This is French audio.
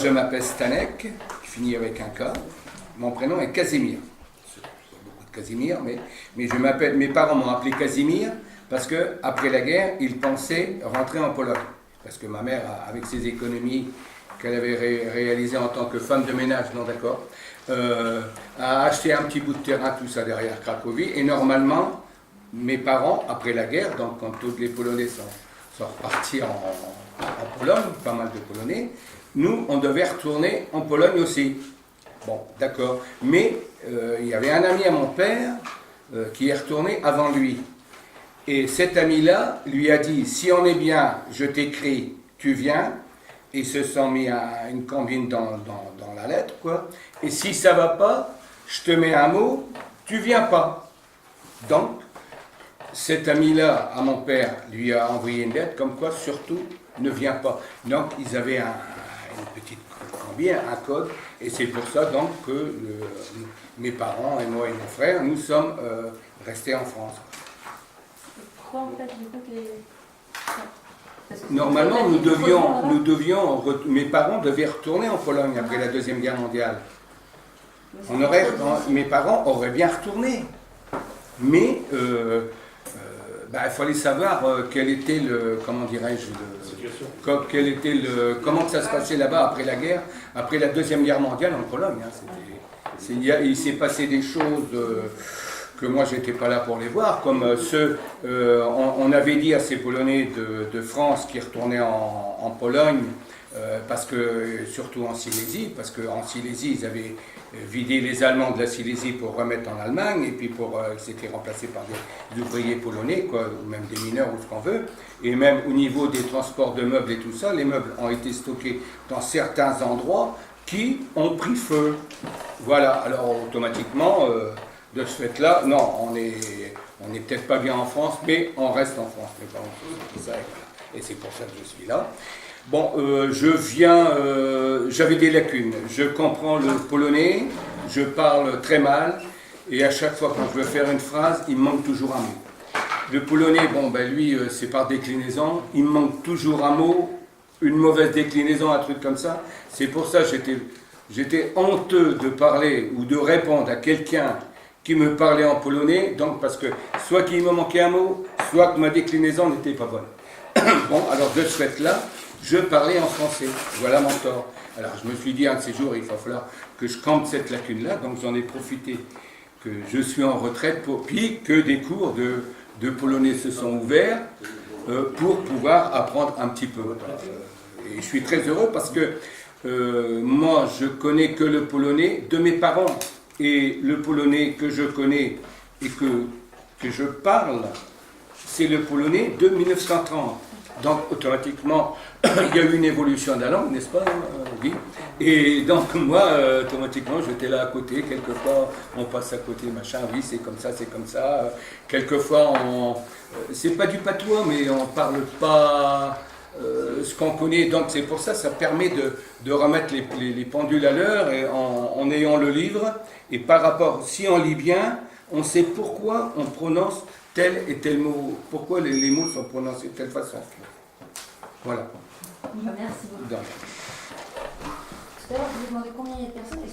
Je m'appelle Stanek, qui finit avec un K. Mon prénom est Casimir. Beaucoup de Casimir, mais mes parents m'ont appelé Casimir parce qu'après la guerre, ils pensaient rentrer en Pologne. Parce que ma mère, avec ses économies qu'elle avait réalisées en tant que femme de ménage, non d'accord, a acheté un petit bout de terrain, tout ça derrière Cracovie. Et normalement, mes parents, après la guerre, donc quand tous les Polonais sont repartis en Pologne, pas mal de Polonais, nous, on devait retourner en Pologne aussi. Bon, d'accord. Mais il y avait un ami à mon père qui est retourné avant lui. Et cet ami-là lui a dit, si on est bien, je t'écris, tu viens. Et ils se sont mis une combine dans la lettre, quoi. Et si ça va pas, je te mets un mot, tu viens pas. Donc, cet ami-là, à mon père, lui a envoyé une lettre comme quoi, surtout, ne viens pas. Donc, ils avaient une petite combine, un code, et c'est pour ça donc que mes parents et moi et mon frère, nous sommes restés en France. Pourquoi en fait, du coup, Normalement, mes parents devaient retourner en Pologne après la Deuxième Guerre mondiale. Mes parents auraient bien retourné, mais il fallait savoir quel était comment ça se passait là-bas après la guerre, après la Deuxième Guerre mondiale en Pologne. Il s'est passé des choses que moi j'étais pas là pour les voir, comme on avait dit à ces Polonais de France qui retournaient en Pologne, parce que, surtout en Silésie, parce qu'en Silésie ils avaient vidé les Allemands de la Silésie pour remettre en Allemagne, et puis c'était remplacé par des ouvriers polonais, quoi, ou même des mineurs ou ce qu'on veut, et même au niveau des transports de meubles et tout ça, les meubles ont été stockés dans certains endroits qui ont pris feu. Voilà, alors automatiquement, de ce fait-là, non, on est peut-être pas bien en France, mais on reste en France. Et c'est pour ça que je suis là. Bon, j'avais des lacunes. Je comprends le polonais, je parle très mal, et à chaque fois quand je veux faire une phrase, il me manque toujours un mot. Le polonais, lui, c'est par déclinaison, il me manque toujours un mot, une mauvaise déclinaison, un truc comme ça. C'est pour ça que j'étais honteux de parler ou de répondre à quelqu'un qui me parlait en polonais, donc parce que soit qu'il me manquait un mot, soit que ma déclinaison n'était pas bonne. Bon, alors de ce fait-là, je parlais en français. Voilà mon tort. Alors je me suis dit, un de ces jours, il va falloir que je campe cette lacune-là, donc j'en ai profité que je suis en retraite, puis que des cours de polonais se sont ouverts pour pouvoir apprendre un petit peu. Et je suis très heureux parce que moi, je connais que le polonais de mes parents. Et le polonais que je connais et que je parle, c'est le polonais de 1930. Donc, automatiquement, il y a eu une évolution de la langue, n'est-ce pas, Guy? Et donc, moi, automatiquement, j'étais là à côté. Quelquefois, on passe à côté, machin, oui, c'est comme ça, c'est comme ça. Quelquefois, c'est pas du patois, mais on parle pas ce qu'on connaît. Donc, c'est pour ça, ça permet de remettre les pendules à l'heure et en ayant le livre. Et par rapport, si on lit bien, on sait pourquoi on prononce tel et tel mot, pourquoi les mots sont prononcés de telle façon. Voilà. Merci beaucoup. Tout à l'heure, je vous ai demandé combien il y a de personnes.